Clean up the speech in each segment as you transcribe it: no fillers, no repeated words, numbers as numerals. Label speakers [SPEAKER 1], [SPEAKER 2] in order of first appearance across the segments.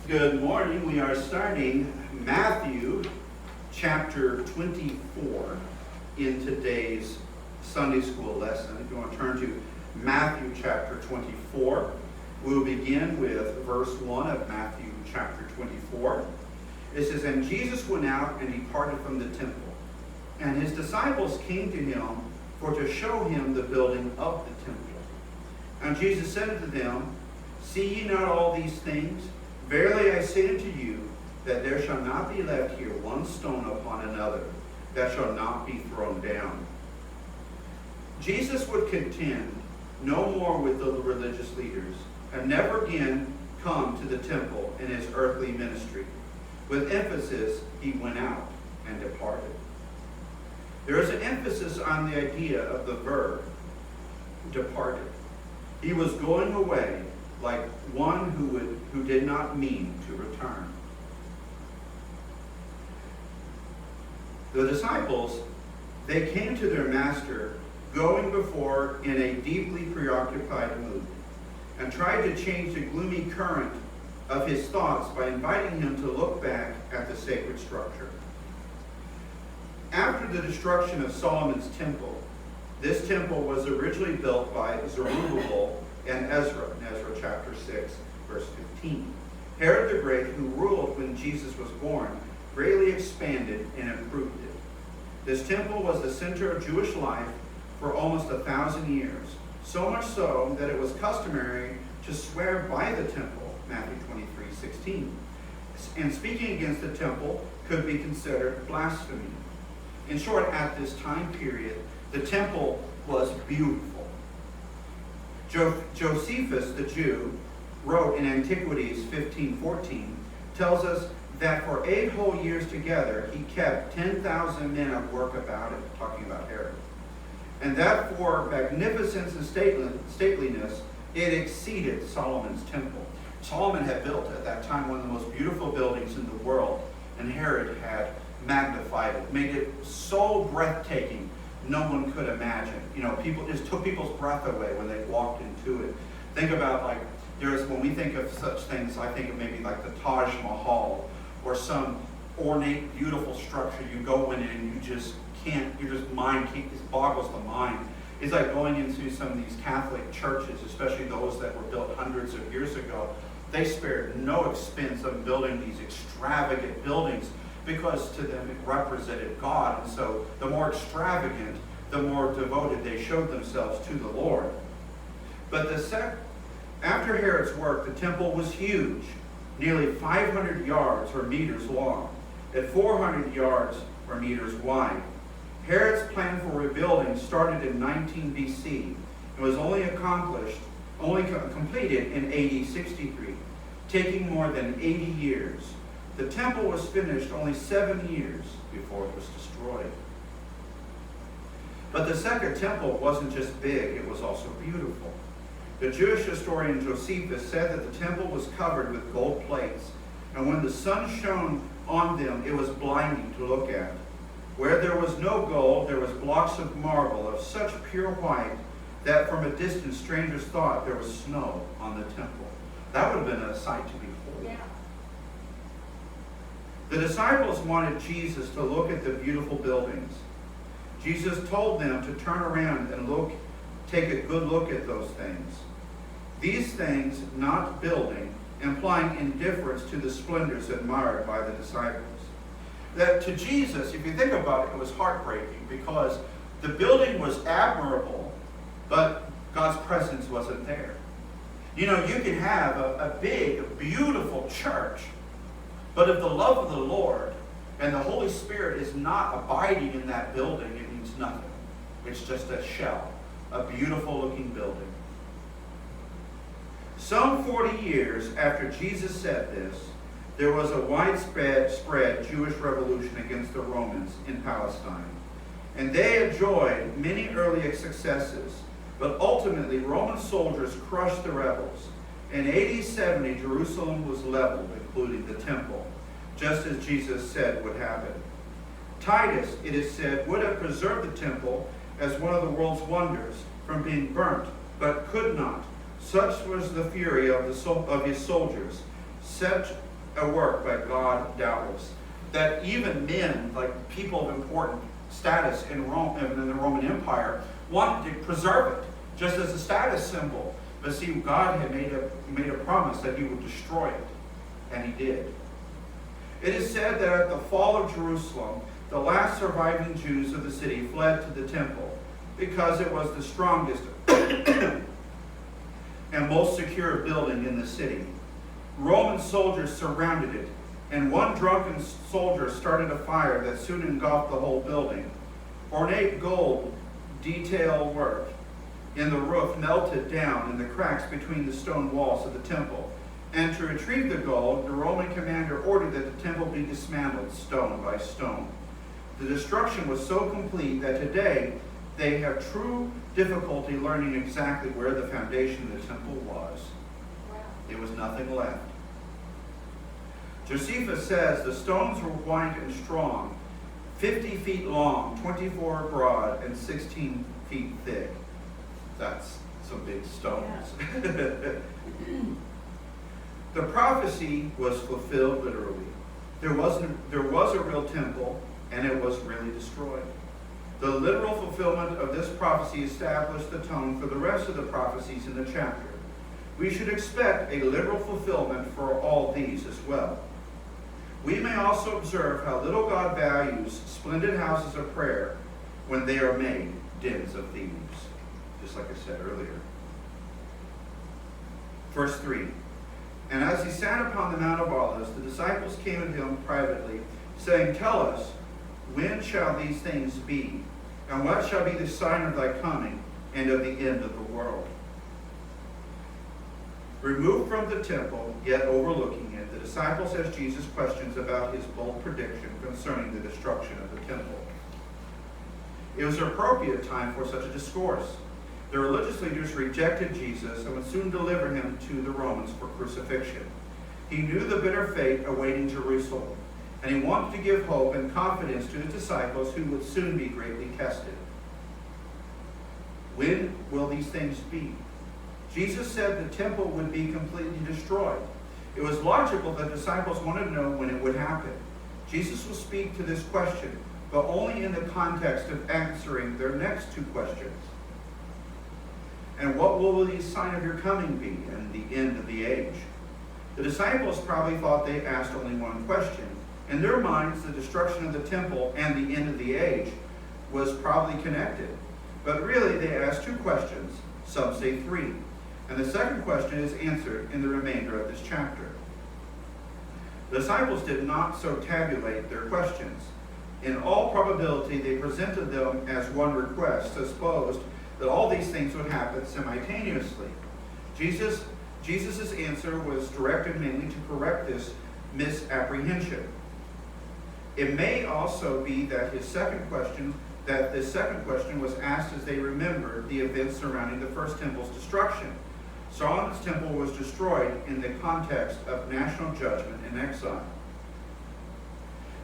[SPEAKER 1] Good morning. We are starting Matthew chapter 24 in today's Sunday school lesson. If you want to turn to Matthew chapter 24, we will begin with verse 1 of Matthew chapter 24. It says, "And Jesus went out and departed from the temple, and his disciples came to him for to show him the building of the temple. And Jesus said unto them, See ye not all these things? Verily I say unto you, that there shall not be left here one stone upon another, that shall not be thrown down." Jesus would contend no more with the religious leaders, and never again come to the temple in his earthly ministry. With emphasis, he went out and departed. There is an emphasis on the idea of the verb, departed. He was going away like one who did not mean to return. The disciples, they came to their master going before in a deeply preoccupied mood, and tried to change the gloomy current of his thoughts by inviting him to look back at the sacred structure. After the destruction of Solomon's temple, this temple was originally built by Zerubbabel and Ezra, in Ezra chapter 6, verse 15. Herod the Great, who ruled when Jesus was born, greatly expanded and improved it. This temple was the center of Jewish life for almost 1,000 years, so much so that it was customary to swear by the temple, Matthew 23:16. And speaking against the temple could be considered blasphemy. In short, at this time period, the temple was beautiful. Josephus, the Jew, wrote in Antiquities 15:14, tells us that for 8 whole years together, he kept 10,000 men at work about it, talking about Herod. And that for magnificence and stateliness, it exceeded Solomon's temple. Solomon had built at that time one of the most beautiful buildings in the world, and Herod had magnified it, made it so breathtaking no one could imagine. People just took people's breath away when they walked into it. Think about when we think of such things, I think of maybe like the Taj Mahal or some ornate, beautiful structure. You go in and it boggles the mind. It's like going into some of these Catholic churches, especially those that were built hundreds of years ago. They spared no expense on building these extravagant buildings, because to them it represented God. And so the more extravagant, the more devoted they showed themselves to the Lord. But after Herod's work, the temple was huge, nearly 500 yards or meters long, and 400 yards or meters wide. Herod's plan for rebuilding started in 19 BC and was only completed in AD 63, taking more than 80 years. The temple was finished only 7 years before it was destroyed. But the second temple wasn't just big, it was also beautiful. The Jewish historian Josephus said that the temple was covered with gold plates, and when the sun shone on them, it was blinding to look at. Where there was no gold, there was blocks of marble of such pure white that from a distance strangers thought there was snow on the temple. That would have been a sight to behold.
[SPEAKER 2] Yeah.
[SPEAKER 1] The disciples wanted Jesus to look at the beautiful buildings. Jesus told them to turn around and take a good look at those things. These things, not building, implying indifference to the splendors admired by the disciples. That to Jesus, if you think about it, it was heartbreaking, because the building was admirable, but God's presence wasn't there. You can have a big, beautiful church, but if the love of the Lord and the Holy Spirit is not abiding in that building, it means nothing. It's just a shell, a beautiful looking building. Some 40 years after Jesus said this, there was a widespread Jewish revolution against the Romans in Palestine. And they enjoyed many early successes, but ultimately Roman soldiers crushed the rebels. In AD 70, Jerusalem was leveled, including the temple, just as Jesus said would happen. Titus, it is said, would have preserved the temple as one of the world's wonders from being burnt, but could not. Such was the fury of his soldiers. Such a work by God doubtless, that even men, like people of important status in Rome, in the Roman Empire, wanted to preserve it, just as a status symbol. But see, God had made a promise that he would destroy it, and he did. It is said that at the fall of Jerusalem, the last surviving Jews of the city fled to the temple because it was the strongest and most secure building in the city. Roman soldiers surrounded it, and one drunken soldier started a fire that soon engulfed the whole building. Ornate gold detail work in the roof melted down in the cracks between the stone walls of the temple. And to retrieve the gold, the Roman commander ordered that the temple be dismantled stone by stone. The destruction was so complete that today they have true difficulty learning exactly where the foundation of the temple was. Wow. There was nothing left. Josephus says the stones were white and strong, 50 feet long, 24 broad, and 16 feet thick. That's some big stones. Yeah. The prophecy was fulfilled literally. There was a real temple, and it was really destroyed. The literal fulfillment of this prophecy established the tone for the rest of the prophecies in the chapter. We should expect a literal fulfillment for all these as well. We may also observe how little God values splendid houses of prayer when they are made dens of thieves, just like I said earlier. Verse 3. And as he sat upon the Mount of Olives, the disciples came to him privately, saying, Tell us, when shall these things be? And what shall be the sign of thy coming and of the end of the world? Removed from the temple, yet overlooking it, the disciples asked Jesus questions about his bold prediction concerning the destruction of the temple. It was an appropriate time for such a discourse. The religious leaders rejected Jesus and would soon deliver him to the Romans for crucifixion. He knew the bitter fate awaiting Jerusalem, and he wanted to give hope and confidence to his disciples who would soon be greatly tested. When will these things be? Jesus said the temple would be completely destroyed. It was logical that the disciples wanted to know when it would happen. Jesus will speak to this question, but only in the context of answering their next two questions. And what will the sign of your coming be and the end of the age? The disciples probably thought they asked only one question. In their minds, the destruction of the temple and the end of the age was probably connected. But really, they asked two questions. Some say three. And the second question is answered in the remainder of this chapter. The disciples did not so tabulate their questions. In all probability, they presented them as one request, supposed that all these things would happen simultaneously. Jesus' answer was directed mainly to correct this misapprehension. It may also be that this second question was asked as they remembered the events surrounding the first temple's destruction. Solomon's temple was destroyed in the context of national judgment and exile.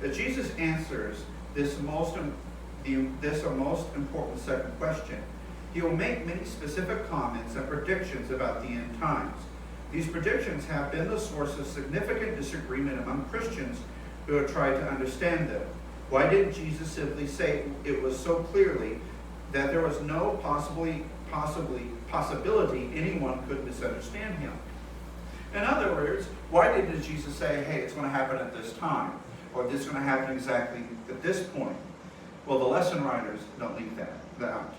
[SPEAKER 1] That Jesus answers this a most important second question. He will make many specific comments and predictions about the end times. These predictions have been the source of significant disagreement among Christians who have tried to understand them. Why didn't Jesus simply say it was so clearly that there was no possibility anyone could misunderstand him? In other words, why didn't Jesus say, hey, it's going to happen at this time, or this is going to happen exactly at this point? Well, the lesson writers don't leave that out.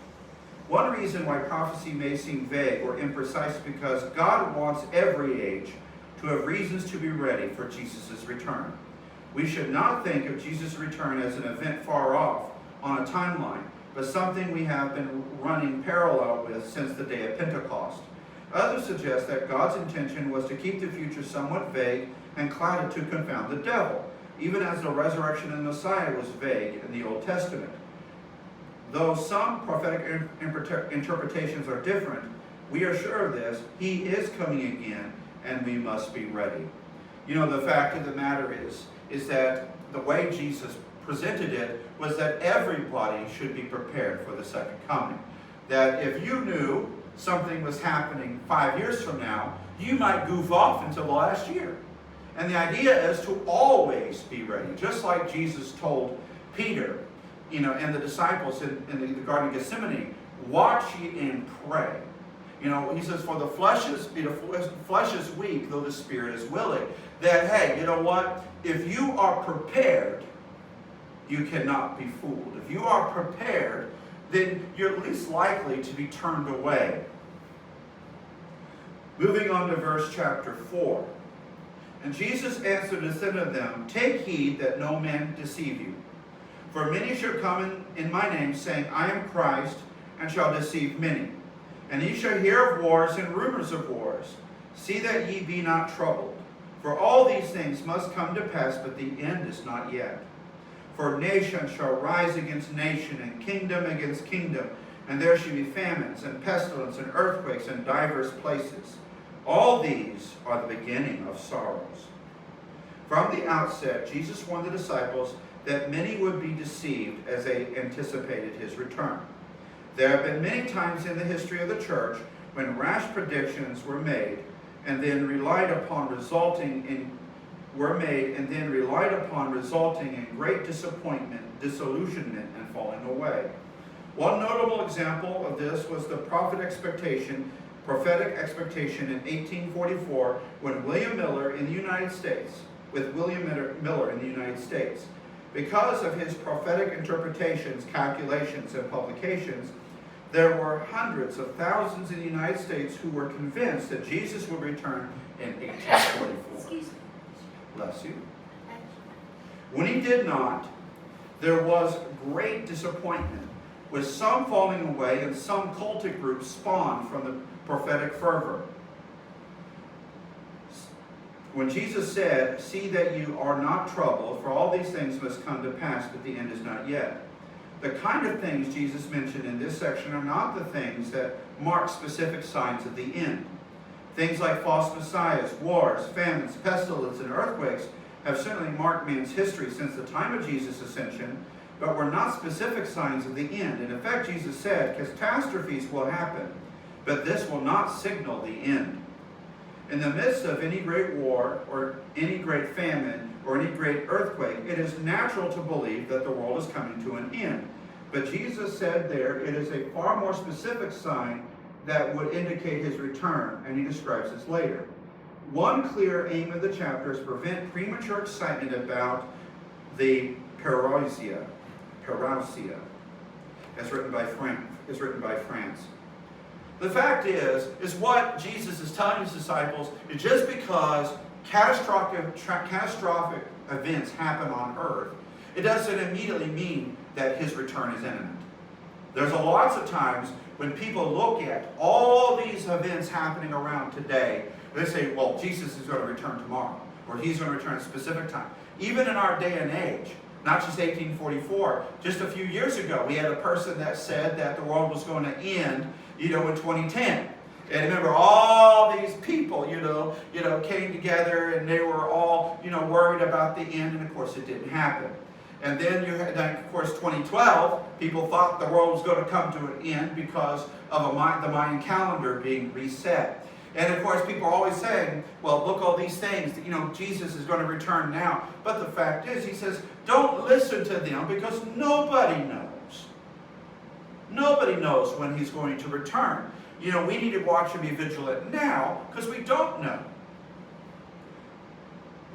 [SPEAKER 1] One reason why prophecy may seem vague or imprecise is because God wants every age to have reasons to be ready for Jesus' return. We should not think of Jesus' return as an event far off on a timeline, but something we have been running parallel with since the day of Pentecost. Others suggest that God's intention was to keep the future somewhat vague and clouded to confound the devil, even as the resurrection of the Messiah was vague in the Old Testament. Though some prophetic interpretations are different, we are sure of this: he is coming again, and we must be ready. You know, the fact of the matter is that the way Jesus presented it was that everybody should be prepared for the second coming. That if you knew something was happening 5 years from now, you might goof off until the last year. And the idea is to always be ready, just like Jesus told Peter, and the disciples in the Garden of Gethsemane, watch ye and pray. He says, for the flesh is weak, though the spirit is willing. That, hey, you know what? If you are prepared, you cannot be fooled. If you are prepared, then you're least likely to be turned away. Moving on to verse chapter 4. And Jesus answered and said unto them, take heed that no man deceive you. For many shall come in my name, saying, I am Christ, and shall deceive many. And ye shall hear of wars and rumors of wars. See that ye be not troubled. For all these things must come to pass, but the end is not yet. For nation shall rise against nation, and kingdom against kingdom. And there shall be famines, and pestilence, and earthquakes in divers places. All these are the beginning of sorrows. From the outset, Jesus warned the disciples that many would be deceived as they anticipated his return. There have been many times in the history of the church when rash predictions were made and then relied upon resulting in great disappointment, disillusionment, and falling away. One notable example of this was the prophetic expectation in 1844 when William Miller in the United States, because of his prophetic interpretations, calculations, and publications, there were hundreds of thousands in the United States who were convinced that Jesus would return in 1844.
[SPEAKER 2] Excuse me.
[SPEAKER 1] Bless you. When he did not, there was great disappointment, with some falling away and some cultic groups spawned from the prophetic fervor. When Jesus said, see that you are not troubled, for all these things must come to pass, but the end is not yet. The kind of things Jesus mentioned in this section are not the things that mark specific signs of the end. Things like false messiahs, wars, famines, pestilence, and earthquakes have certainly marked man's history since the time of Jesus' ascension, but were not specific signs of the end. In effect, Jesus said, catastrophes will happen, but this will not signal the end. In the midst of any great war, or any great famine, or any great earthquake, it is natural to believe that the world is coming to an end. But Jesus said there, it is a far more specific sign that would indicate his return, and he describes this later. One clear aim of the chapter is to prevent premature excitement about the parousia, as written by France. The fact is what Jesus is telling his disciples is just because catastrophic events happen on earth, it doesn't immediately mean that his return is imminent. There's lots of times when people look at all these events happening around today, they say, well, Jesus is going to return tomorrow, or he's going to return at a specific time. Even in our day and age, not just 1844, just a few years ago, we had a person that said that the world was going to end, in 2010. And remember, all these people, came together and they were all, worried about the end, and of course it didn't happen. And then of course, 2012, people thought the world was going to come to an end because of the Mayan calendar being reset. And of course, people are always saying, well, look, all these things, Jesus is going to return now. But the fact is, he says, don't listen to them because nobody knows. Nobody knows when he's going to return. We need to watch and be vigilant now because we don't know.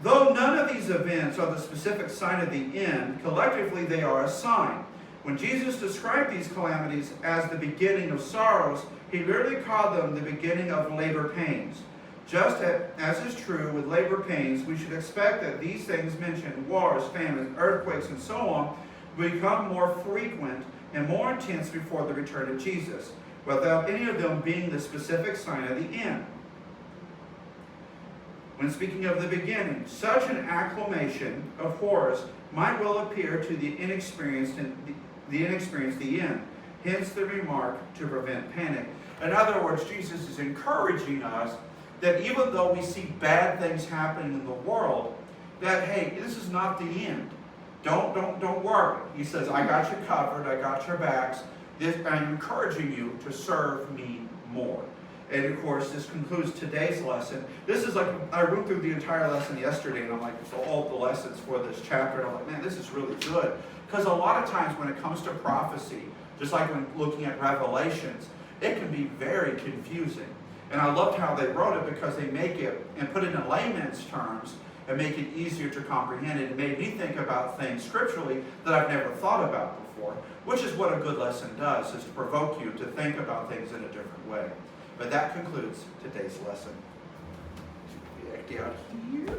[SPEAKER 1] Though none of these events are the specific sign of the end, collectively they are a sign. When Jesus described these calamities as the beginning of sorrows, he literally called them the beginning of labor pains. Just as is true with labor pains, we should expect that these things mentioned, wars, famines, earthquakes, and so on, will become more frequent and more intense before the return of Jesus, without any of them being the specific sign of the end. When speaking of the beginning, such an acclamation of horrors might well appear to the inexperienced the end. Hence the remark to prevent panic. In other words, Jesus is encouraging us that even though we see bad things happening in the world, that hey, this is not the end. Don't worry. He says, I got you covered, I got your backs. I'm encouraging you to serve me more. And of course, this concludes today's lesson. This is like, I went through the entire lesson yesterday, and I'm like, so all the lessons for this chapter, and I'm like, man, this is really good. Because a lot of times when it comes to prophecy, just like when looking at Revelations, it can be very confusing. And I loved how they wrote it because they make it and put it in layman's terms and make it easier to comprehend. It made me think about things scripturally that I've never thought about before, which is what a good lesson does, is to provoke you to think about things in a different way. But that concludes today's lesson. Get out here.